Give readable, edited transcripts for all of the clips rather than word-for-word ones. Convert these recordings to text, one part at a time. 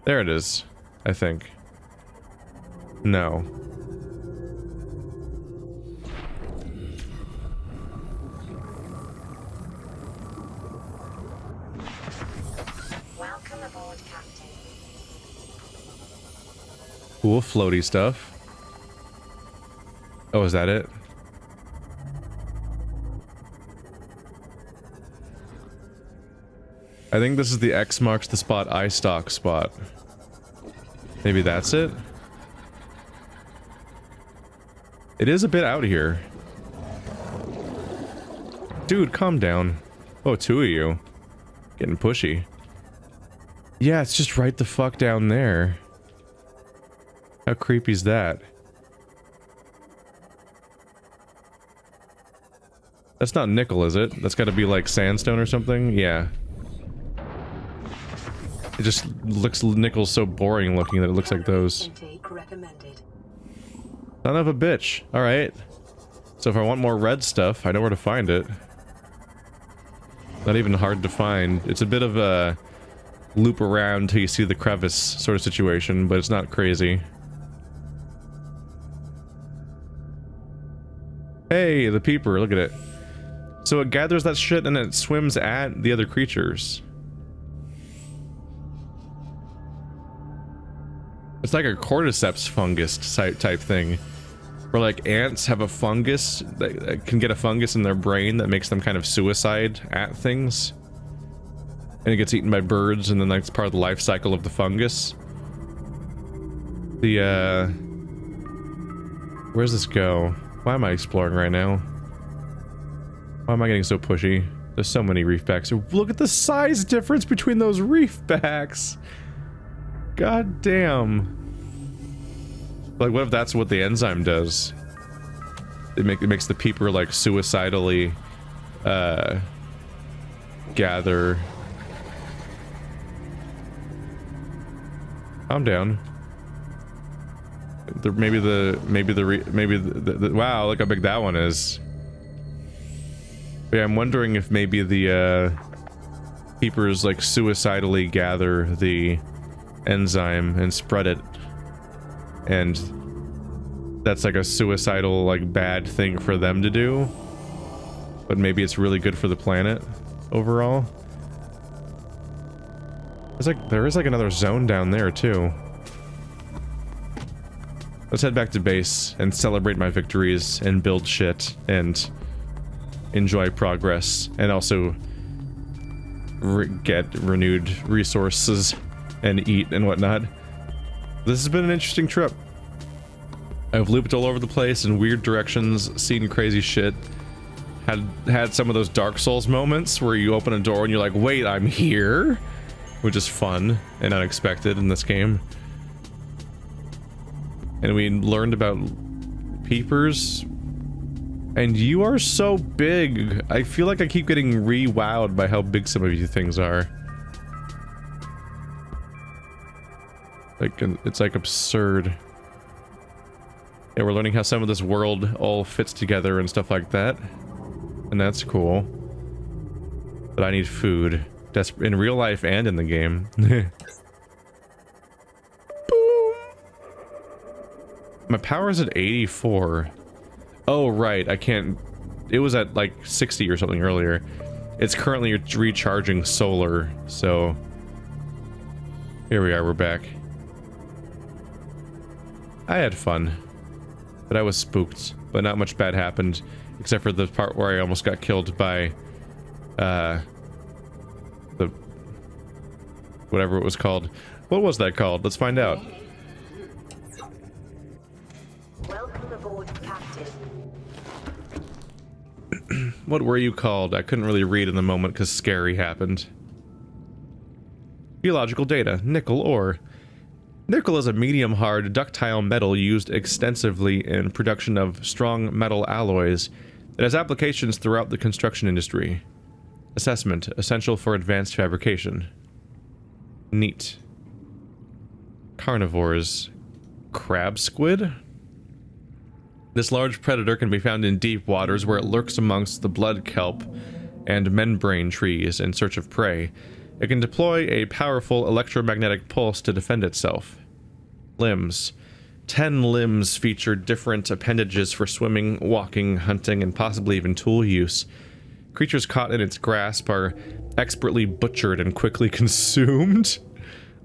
There it is, I think. No. Welcome aboard, Captain. Cool floaty stuff. Oh, is that it? I think this is the X marks the spot I stalk spot. Maybe that's it? It is a bit out here. Dude, calm down. Oh, two of you. Getting pushy. Yeah, it's just right the fuck down there. How creepy is that? That's not nickel, is it? That's gotta be like sandstone or something? Yeah. It just looks nickel's so boring looking that it looks like those. Son of a bitch. Alright. So if I want more red stuff, I know where to find it. Not even hard to find. It's a bit of a loop around till you see the crevice sort of situation, but it's not crazy. Hey, the peeper, look at it. So it gathers that shit and it swims at the other creatures. It's like a cordyceps fungus type thing. Where like ants have a fungus, that can get a fungus in their brain that makes them kind of suicide at things. And it gets eaten by birds, and then that's part of the life cycle of the fungus. Where's this go? Why am I exploring right now? Why am I getting so pushy? There's so many reef backs. Look at the size difference between those reef backs! God damn. Like, what if that's what the enzyme does? It makes the peeper, like, suicidally, gather. Calm down. Maybe the wow, look how big that one is. But yeah, I'm wondering if maybe the, peepers, like, suicidally gather the enzyme and spread it, and that's like a suicidal, like, bad thing for them to do, but maybe it's really good for the planet overall. There is like another zone down there too. Let's head back to base and celebrate my victories and build shit and enjoy progress, and also get renewed resources and eat and whatnot. This has been an interesting trip. I've looped all over the place in weird directions, seen crazy shit, had some of those Dark Souls moments where you open a door and you're like, wait, I'm here? Which is fun and unexpected in this game. And we learned about peepers. And you are so big. I feel like I keep getting re-wowed by how big some of you things are. Like, it's like absurd. Yeah, we're learning how some of this world all fits together and stuff like that. And that's cool. But I need food. That's in real life and in the game. Boom! My power's at 84. Oh, right, I can't... It was at, like, 60 or something earlier. It's currently recharging solar, so... Here we are, we're back. I had fun. But I was spooked. But not much bad happened. Except for the part where I almost got killed by... whatever it was called. What was that called? Let's find out. Welcome aboard, Captain. What were you called? I couldn't really read in the moment because scary happened. Geological data. Nickel ore. Nickel is a medium-hard, ductile metal used extensively in production of strong metal alloys. It has applications throughout the construction industry. Assessment. Essential for advanced fabrication. Neat. Carnivores. Crab squid? This large predator can be found in deep waters where it lurks amongst the blood kelp and membrane trees in search of prey. It can deploy a powerful electromagnetic pulse to defend itself. Limbs. 10 limbs feature different appendages for swimming, walking, hunting, and possibly even tool use. Creatures caught in its grasp are expertly butchered and quickly consumed.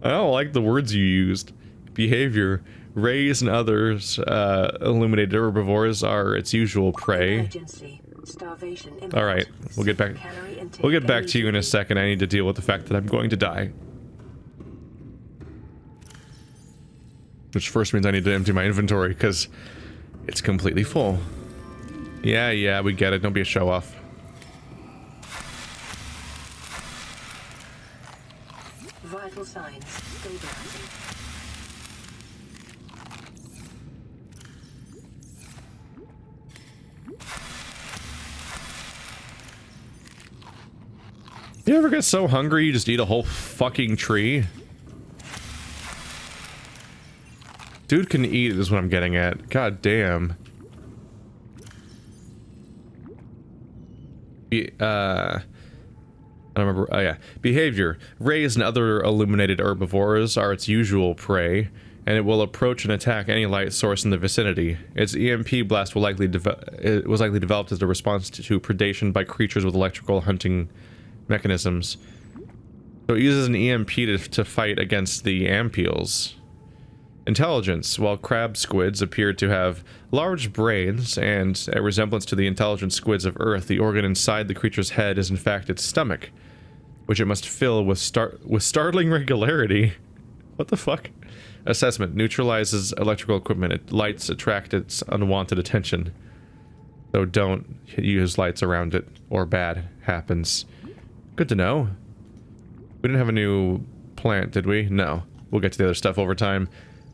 I don't like the words you used. Behavior. Rays and others illuminated herbivores are its usual prey. Alright, we'll get back to you in a second. I need to deal with the fact that I'm going to die. Which first means I need to empty my inventory, because it's completely full. Yeah, we get it. Don't be a show-off. Vital signs stabilizing. You ever get so hungry you just eat a whole fucking tree? Dude can eat is what I'm getting at. God damn. I don't remember. Oh yeah. Behavior. Rays and other illuminated herbivores are its usual prey, and it will approach and attack any light source in the vicinity. Its EMP blast will likely developed as a response to predation by creatures with electrical hunting mechanisms. So it uses an EMP to fight against the ampules. Intelligence. While crab squids appear to have large brains and a resemblance to the intelligent squids of Earth, the organ inside the creature's head is in fact its stomach, which it must fill with startling regularity. What the fuck? Assessment. Neutralizes electrical equipment. Lights attract its unwanted attention. So don't use lights around it, or bad happens. Good to know. We didn't have a new plant, did we? No. We'll get to the other stuff over time.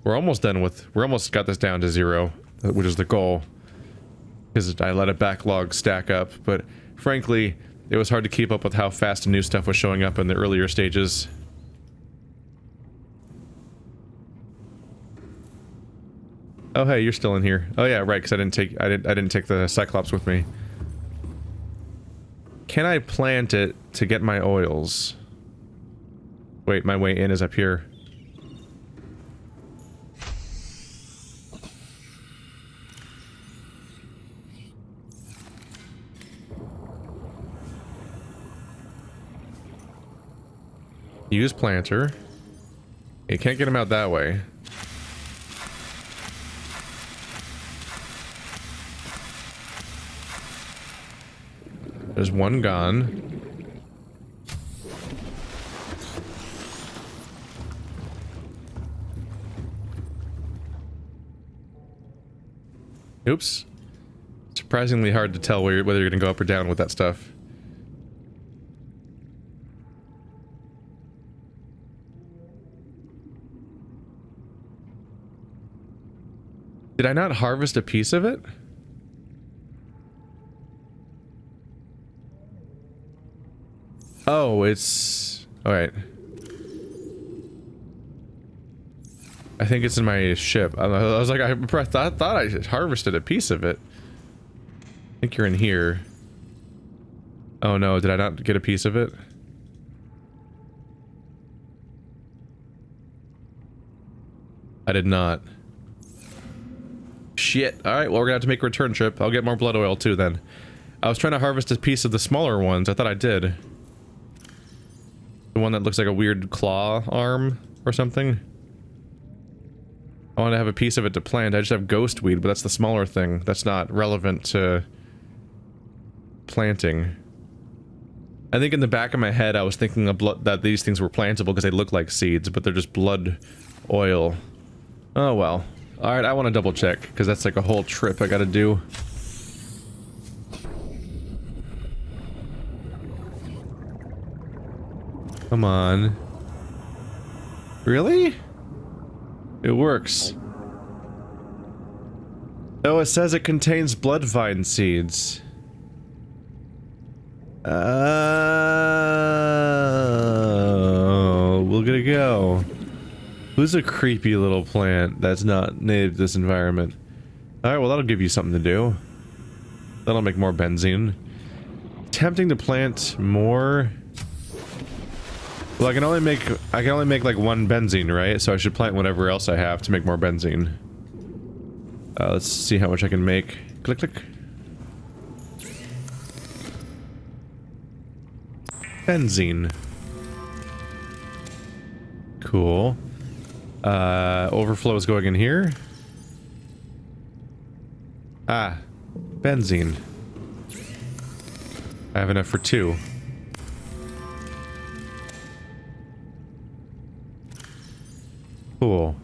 We're almost got this down to 0, which is the goal. Because I let a backlog stack up, but frankly, it was hard to keep up with how fast new stuff was showing up in the earlier stages. Oh hey, you're still in here. Oh yeah, right, because I didn't take the Cyclops with me. Can I plant it to get my oils? Wait, my way in is up here. Use planter. You can't get him out that way. There's one gone. Oops. Surprisingly hard to tell whether you're gonna go up or down with that stuff. Did I not harvest a piece of it? Oh, it's... Alright. I think it's in my ship. I was like, I thought I harvested a piece of it. I think you're in here. Oh no, did I not get a piece of it? I did not. Shit. Alright, well we're gonna have to make a return trip. I'll get more blood oil too then. I was trying to harvest a piece of the smaller ones. I thought I did. The one that looks like a weird claw arm or something. I want to have a piece of it to plant. I just have ghost weed, but that's the smaller thing. That's not relevant to planting. I think in the back of my head I was thinking that these things were plantable because they look like seeds, but they're just blood oil. Oh well. Alright, I want to double check, because that's like a whole trip I gotta do. Come on. Really? It works. Oh, it says it contains blood vine seeds. Oh, we're gonna go. Who's a creepy little plant that's not native to this environment? Alright, well that'll give you something to do. That'll make more benzene. Tempting to plant more... Well, I can only make like one benzene, right? So I should plant whatever else I have to make more benzene. Let's see how much I can make. Click, click. Benzene. Cool. Overflow is going in here. Ah, benzene. I have enough for 2. Cool.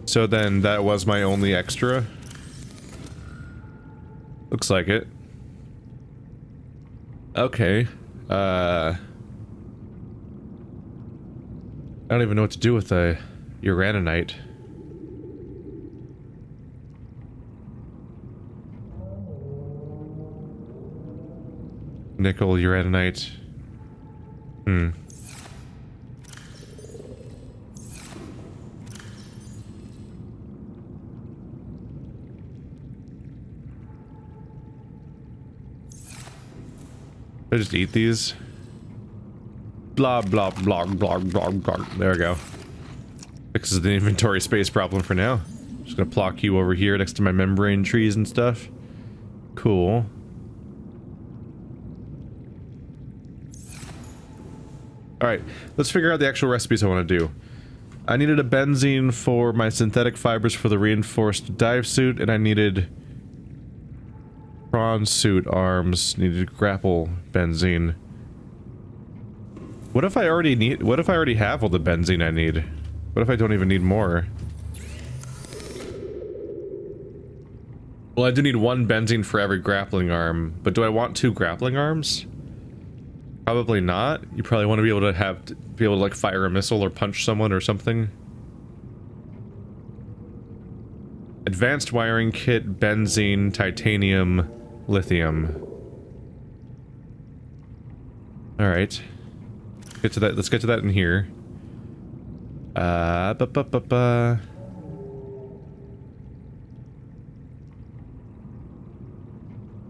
So then that was my only extra. Looks like it. Okay. I don't even know what to do with the uraninite. Nickel, uraninite. I just eat these. Blah, blah, blah, blah, blah, blah. There we go. Fixes the inventory space problem for now. Just gonna plock you over here next to my membrane trees and stuff. Cool. Alright, let's figure out the actual recipes I want to do. I needed a benzene for my synthetic fibers for the reinforced dive suit, and I needed prawn suit arms, needed grapple benzene. What if I already have all the benzene I need? What if I don't even need more? Well, I do need 1 benzene for every grappling arm, but do I want 2 grappling arms? Probably not. You probably want to be able to like fire a missile or punch someone or something. Advanced wiring kit, benzene, titanium, lithium. All right. Get to that. Let's get to that in here.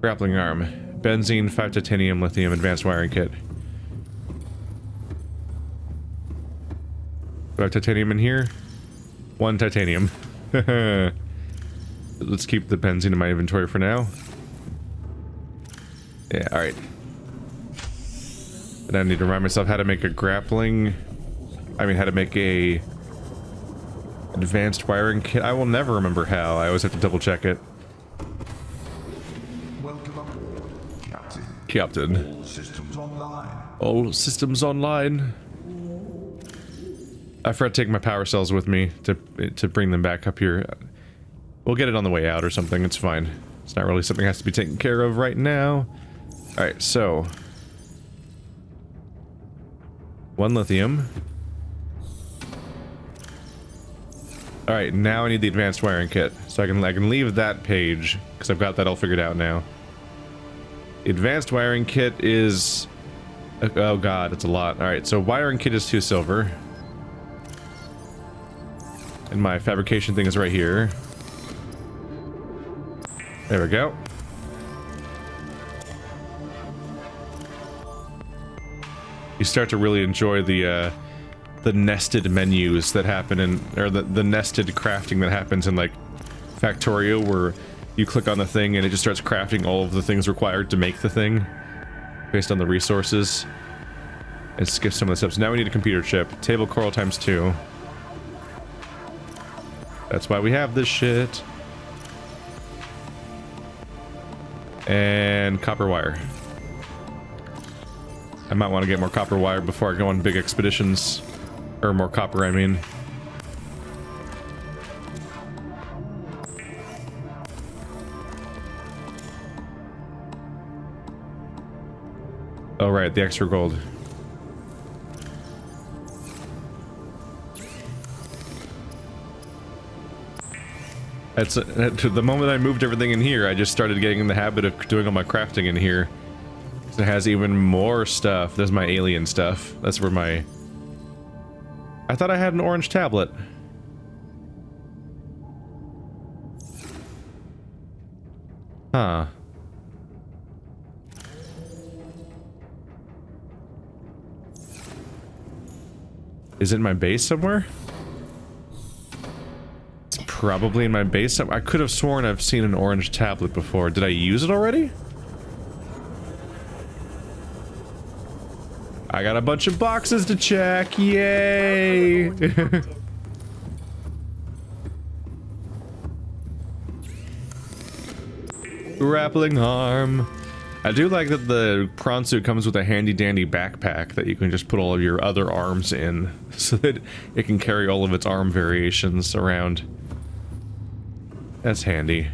Grappling arm. Benzene, 5 titanium, lithium, advanced wiring kit. Do I have titanium in here? 1 titanium. Let's keep the benzene in my inventory for now. Yeah, alright. And I need to remind myself how to make a grappling... how to make a... advanced wiring kit. I will never remember how. I always have to double check it. Welcome aboard, Captain. Captain. All systems online. All systems online. I forgot to take my power cells with me to bring them back up here. We'll get it on the way out or something. It's fine. It's not really something that has to be taken care of right now. Alright, so... 1 lithium. Alright, now I need the advanced wiring kit. So I can leave that page, because I've got that all figured out now. The advanced wiring kit is... oh god, it's a lot. Alright, so wiring kit is 2 silver. And my fabrication thing is right here. There we go. You start to really enjoy the nested menus that happen in, or the nested crafting that happens in like Factorio, where you click on the thing and it just starts crafting all of the things required to make the thing based on the resources. It skips some of the steps. Now we need a computer chip. Table coral times 2. That's why we have this shit. And copper wire. I might want to get more copper wire before I go on big expeditions. Or more copper, I mean. Oh right, the extra gold. That's the moment I moved everything in here, I just started getting in the habit of doing all my crafting in here. It has even more stuff. There's my alien stuff. That's where my... I thought I had an orange tablet. Huh. Is it in my base somewhere? It's probably in my base. I could have sworn I've seen an orange tablet before. Did I use it already? I got a bunch of boxes to check. Yay! Grappling arm. I do like that the prawn suit comes with a handy dandy backpack that you can just put all of your other arms in so that it can carry all of its arm variations around. That's handy.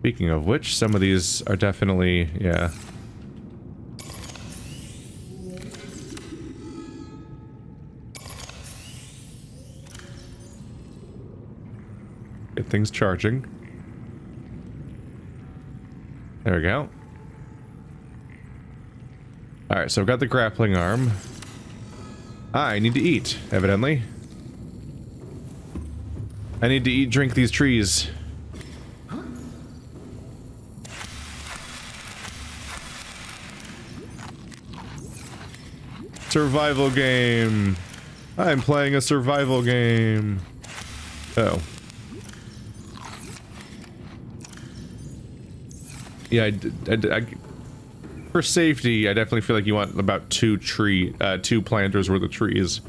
Speaking of which, some of these are definitely, yeah. Get things charging. There we go. Alright, so I've got the grappling arm. I need to eat, evidently. I need to eat, drink these trees. Survival game. I'm playing a survival game. Oh. Yeah, I for safety, I definitely feel like you want about two planters worth of trees.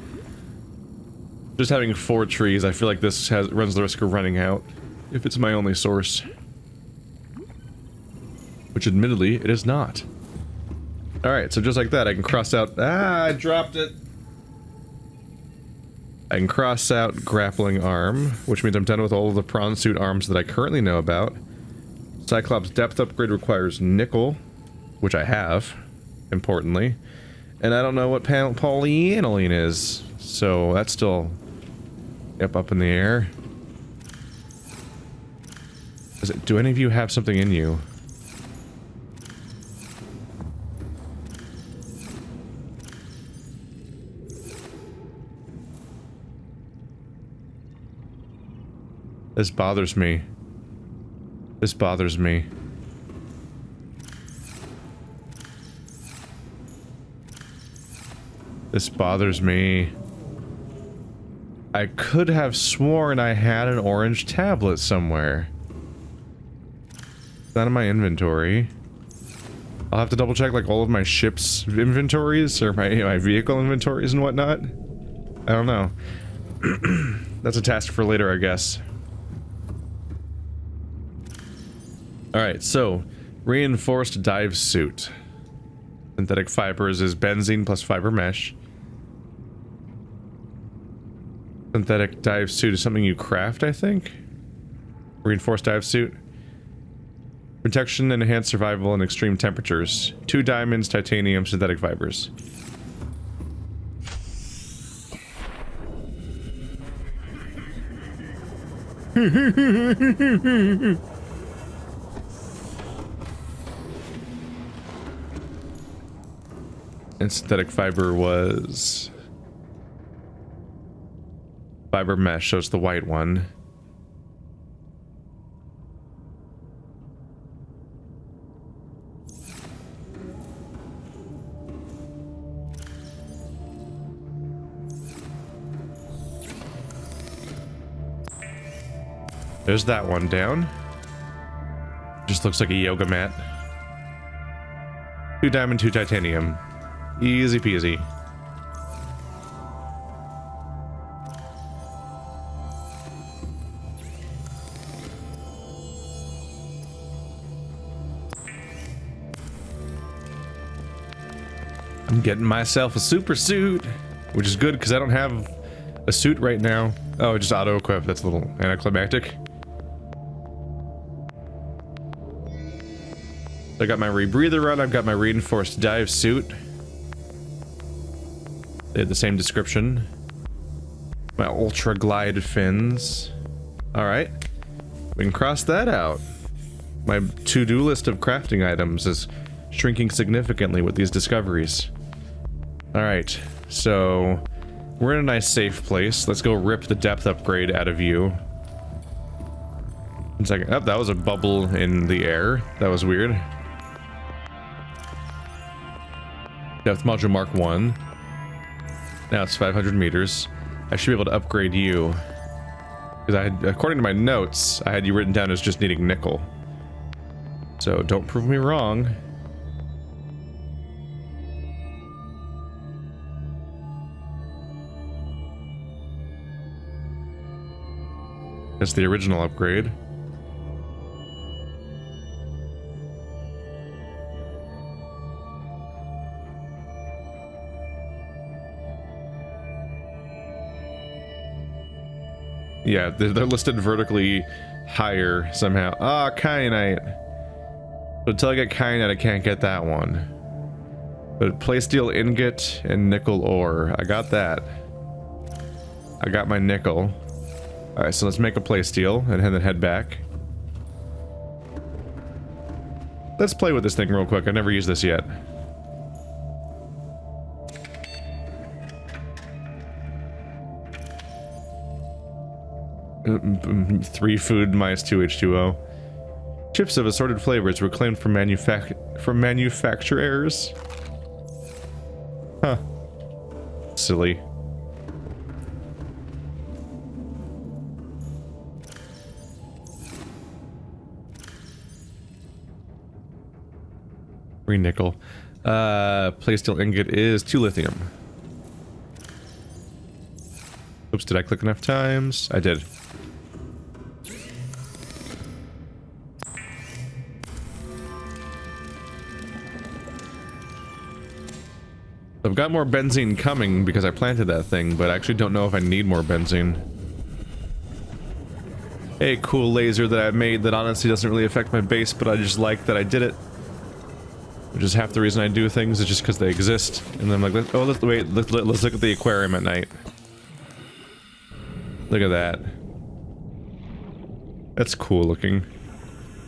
Just having 4 trees, I feel like this runs the risk of running out if it's my only source. Which admittedly, it is not. Alright, so just like that, I can cross out... Ah, I dropped it! I can cross out grappling arm, which means I'm done with all of the prawn suit arms that I currently know about. Cyclops depth upgrade requires nickel, which I have, importantly. And I don't know what polyaniline is, so that's still up in the air. Do any of you have something in you? This bothers me. This bothers me. This bothers me. I could have sworn I had an orange tablet somewhere. It's not in my inventory. I'll have to double check like all of my ship's inventories or my vehicle inventories and whatnot. I don't know. That's a task for later, I guess. Alright, so, reinforced dive suit. Synthetic fibers is benzene plus fiber mesh. Synthetic dive suit is something you craft, I think? Reinforced dive suit. Protection and enhanced survival in extreme temperatures. 2 diamonds, titanium, synthetic fibers. And synthetic fiber was... fiber mesh, so it's the white one. There's that one down. Just looks like a yoga mat. 2 diamond, 2 titanium. Easy peasy. I'm getting myself a super suit, which is good because I don't have a suit right now. Oh, just auto equip. That's a little anticlimactic. I got my rebreather on. I've got my reinforced dive suit. They had the same description. My ultra glide fins. Alright. We can cross that out. My to-do list of crafting items is shrinking significantly with these discoveries. Alright, so we're in a nice safe place. Let's go rip the depth upgrade out of you. 1 second. Oh, that was a bubble in the air. That was weird. Depth module Mark 1. Now it's 500 meters. I should be able to upgrade you. Because I had, according to my notes, I had you written down as just needing nickel. So don't prove me wrong. That's the original upgrade. Yeah, they're listed vertically higher somehow. Ah, kyanite. But until I get kyanite, I can't get that one. But playsteel ingot and nickel ore. I got that. I got my nickel. Alright, so let's make a playsteel and then head back. Let's play with this thing real quick. I've never used this yet. Three food minus 2 H2O. Chips of assorted flavors reclaimed from manufacture errors. Huh. Silly. Free nickel. Playsteel ingot is 2 lithium. Oops, did I click enough times? I did. I've got more benzene coming because I planted that thing, but I actually don't know if I need more benzene. A cool laser that I made that honestly doesn't really affect my base, but I just like that I did it. Which is half the reason I do things, is just because they exist. And then I'm like, oh, let's look at the aquarium at night. Look at that. That's cool looking.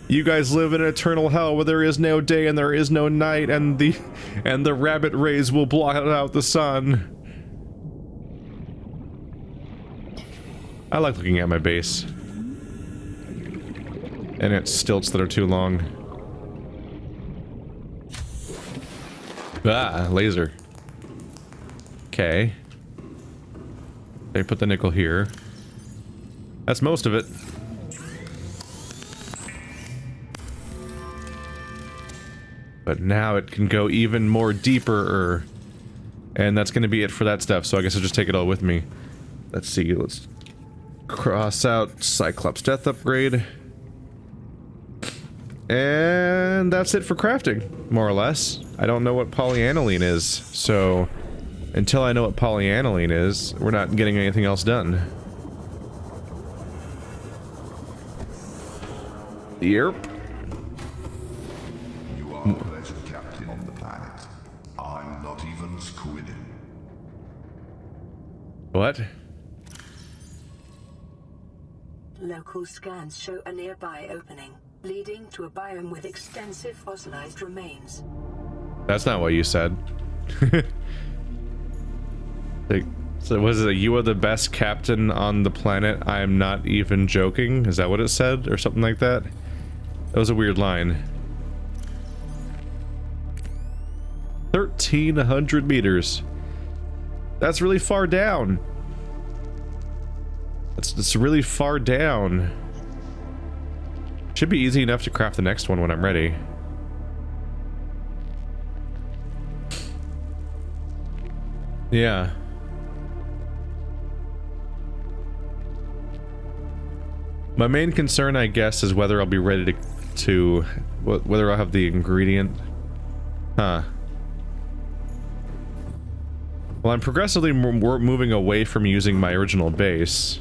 You guys live in an eternal hell where there is no day and there is no night, and the rabbit rays will blot out the sun. I like looking at my base. And it's stilts that are too long. Ah, laser. Okay. They put the nickel here. That's most of it. But now it can go even more deeper, and that's gonna be it for that stuff, so I guess I'll just take it all with me. Let's see, let's cross out Cyclops death upgrade. And that's it for crafting, more or less. I don't know what polyaniline is, so until I know what polyaniline is, we're not getting anything else done. Yep. You are the best captain on the planet. I'm not even squidding. What? Local scans show a nearby opening, leading to a biome with extensive fossilized remains. That's not what you said. So was it, you are the best captain on the planet, I am not even joking? Is that what it said? Or something like that? That was a weird line. 1,300 meters. That's really far down. That's really far down. Should be easy enough to craft the next one when I'm ready. Yeah. My main concern, I guess, is whether I'll be ready to whether I'll have the ingredient. Huh. Well, I'm progressively moving away from using my original base.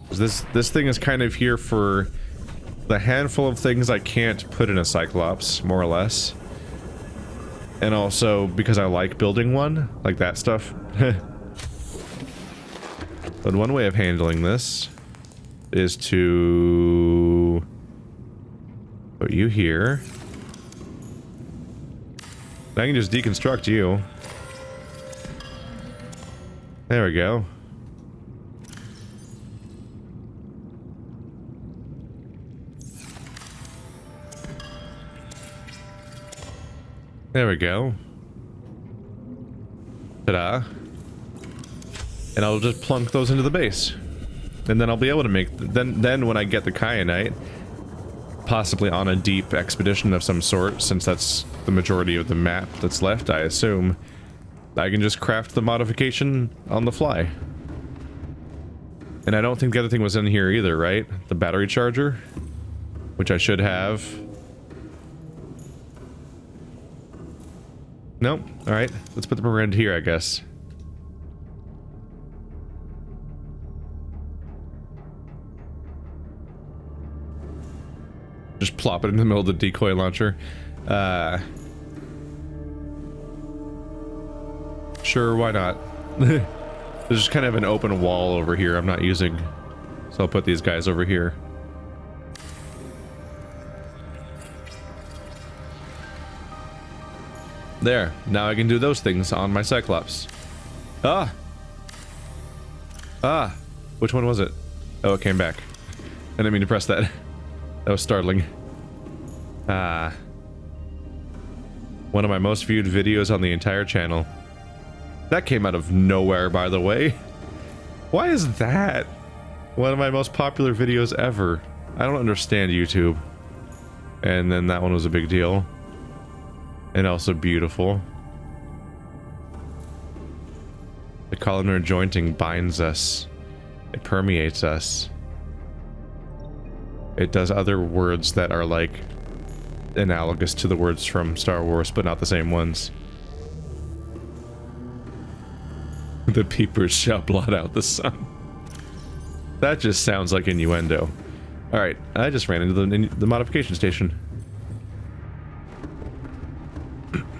This thing is kind of here for the handful of things I can't put in a Cyclops, more or less. And also because I like building one, like that stuff. But one way of handling this is to put you here. I can just deconstruct you. There we go. There we go. Ta-da. And I'll just plunk those into the base. And then I'll be able to make... Then when I get the kyanite, possibly on a deep expedition of some sort, since that's the majority of the map that's left, I assume, I can just craft the modification on the fly. And I don't think the other thing was in here either, right? The battery charger, which I should have. Nope. Alright, let's put them around here, I guess. Just plop it in the middle of the decoy launcher. Sure, why not? There's just kind of an open wall over here I'm not using. So I'll put these guys over here. There. Now I can do those things on my Cyclops. Ah! Ah! Which one was it? Oh, it came back. I didn't mean to press that. That was startling. Ah. One of my most viewed videos on the entire channel. That came out of nowhere, by the way. Why is that one of my most popular videos ever? I don't understand YouTube. And then that one was a big deal. And also beautiful. The columnar jointing binds us. It permeates us. It does other words that are like analogous to the words from Star Wars, but not the same ones. The peepers shall blot out the sun. That just sounds like innuendo. Alright, I just ran into the modification station.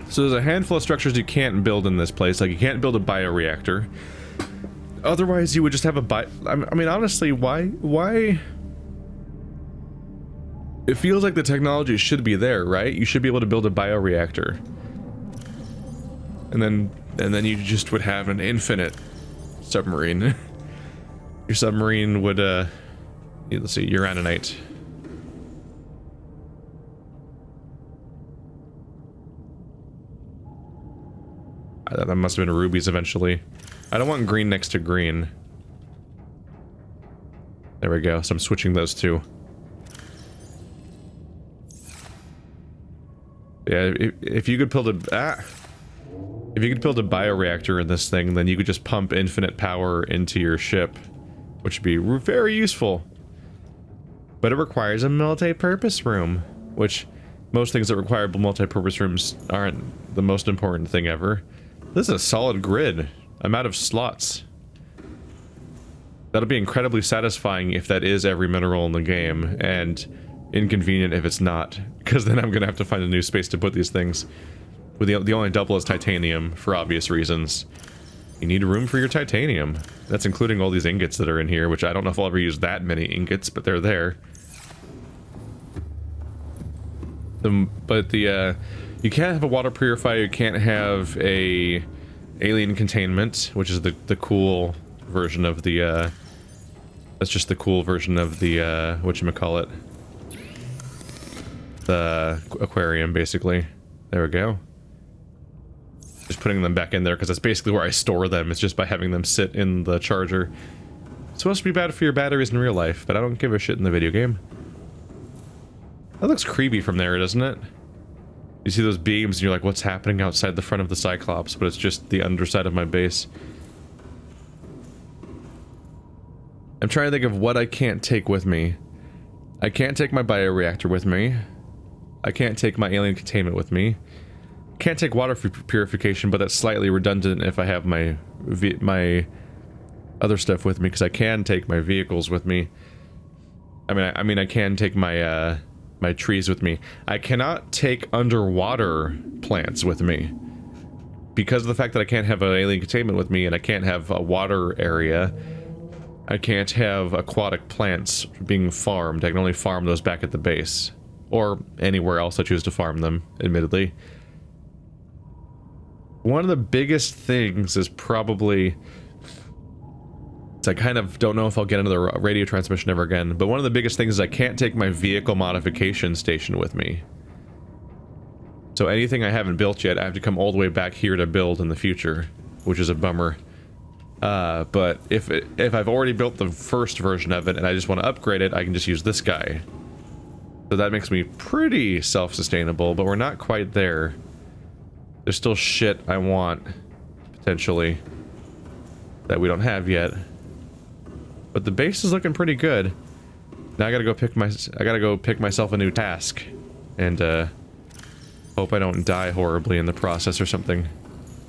So there's a handful of structures you can't build in this place. Like, you can't build a bioreactor. Otherwise, you would just have a I mean, honestly, why... It feels like the technology should be there, right? You should be able to build a bioreactor. And then you just would have an infinite submarine. Your submarine would, let's see, uraninite. That must have been rubies eventually. I don't want green next to green. There we go, so I'm switching those two. Yeah, if you could build a... If you could build a bioreactor in this thing, then you could just pump infinite power into your ship, which would be very useful. But it requires a multi-purpose room, which most things that require multi-purpose rooms aren't the most important thing ever. This is a solid grid. I'm out of slots. That'll be incredibly satisfying if that is every mineral in the game, and inconvenient if it's not, because then I'm gonna have to find a new space to put these things. With the only double is titanium, for obvious reasons. You need room for your titanium. That's including all these ingots that are in here, which I don't know if I'll ever use that many ingots, but they're there. You can't have a water purifier, you can't have a alien containment, which is the cool version of the, that's just the cool version of the, whatchamacallit. The aquarium, basically. There we go. Just putting them back in there, because that's basically where I store them. It's just by having them sit in the charger. It's supposed to be bad for your batteries in real life, but I don't give a shit in the video game. That looks creepy from there, doesn't it? You see those beams and you're like, what's happening outside the front of the Cyclops? But it's just the underside of my base. I'm trying to think of what I can't take with me. I can't take my bioreactor with me. I can't take my alien containment with me. Can't take water purification, but that's slightly redundant if I have my other stuff with me, because I can take my vehicles with me. I mean, I can take my my trees with me. I cannot take underwater plants with me because of the fact that I can't have an alien containment with me, and I can't have a water area. I can't have aquatic plants being farmed. I can only farm those back at the base. Or anywhere else I choose to farm them, admittedly. One of the biggest things is probably... I kind of don't know if I'll get into the radio transmission ever again, but one of the biggest things is I can't take my vehicle modification station with me. So anything I haven't built yet, I have to come all the way back here to build in the future, which is a bummer. But if I've already built the first version of it and I just want to upgrade it, I can just use this guy. So that makes me pretty self-sustainable, but we're not quite there. There's still shit I want, potentially, that we don't have yet. But the base is looking pretty good. Now I gotta go pick myself a new task. And, hope I don't die horribly in the process or something.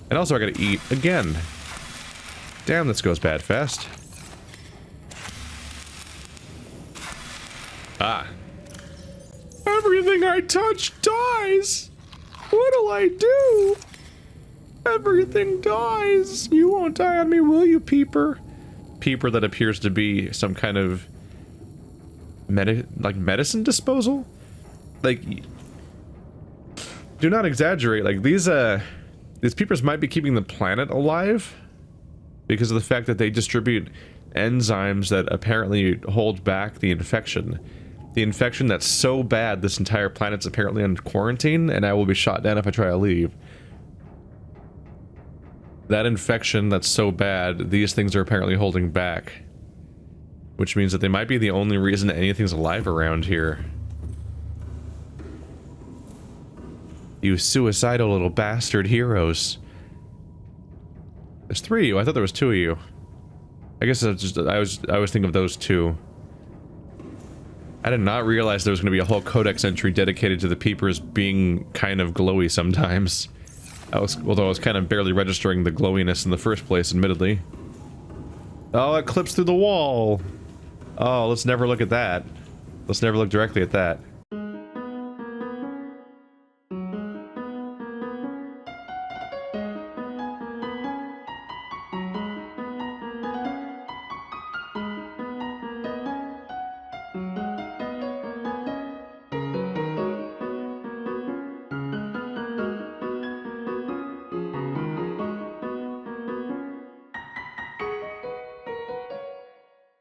And also I gotta eat again. Damn, this goes bad fast. Ah. Everything I touch dies! What'll I do? Everything dies! You won't die on me, will you, Peeper? Peeper that appears to be some kind of... medicine disposal? Like... Do not exaggerate, like, these Peepers might be keeping the planet alive because of the fact that they distribute enzymes that apparently hold back the infection. The infection that's so bad this entire planet's apparently in quarantine, and I will be shot down if I try to leave. That infection that's so bad, these things are apparently holding back. Which means that they might be the only reason anything's alive around here. You suicidal little bastard heroes. There's 3 of you. I thought there was 2 of you. I guess I was thinking of those 2. I did not realize there was going to be a whole codex entry dedicated to the Peepers being kind of glowy sometimes. Although I was kind of barely registering the glowiness in the first place, admittedly. Oh, it clips through the wall! Oh, let's never look at that. Let's never look directly at that.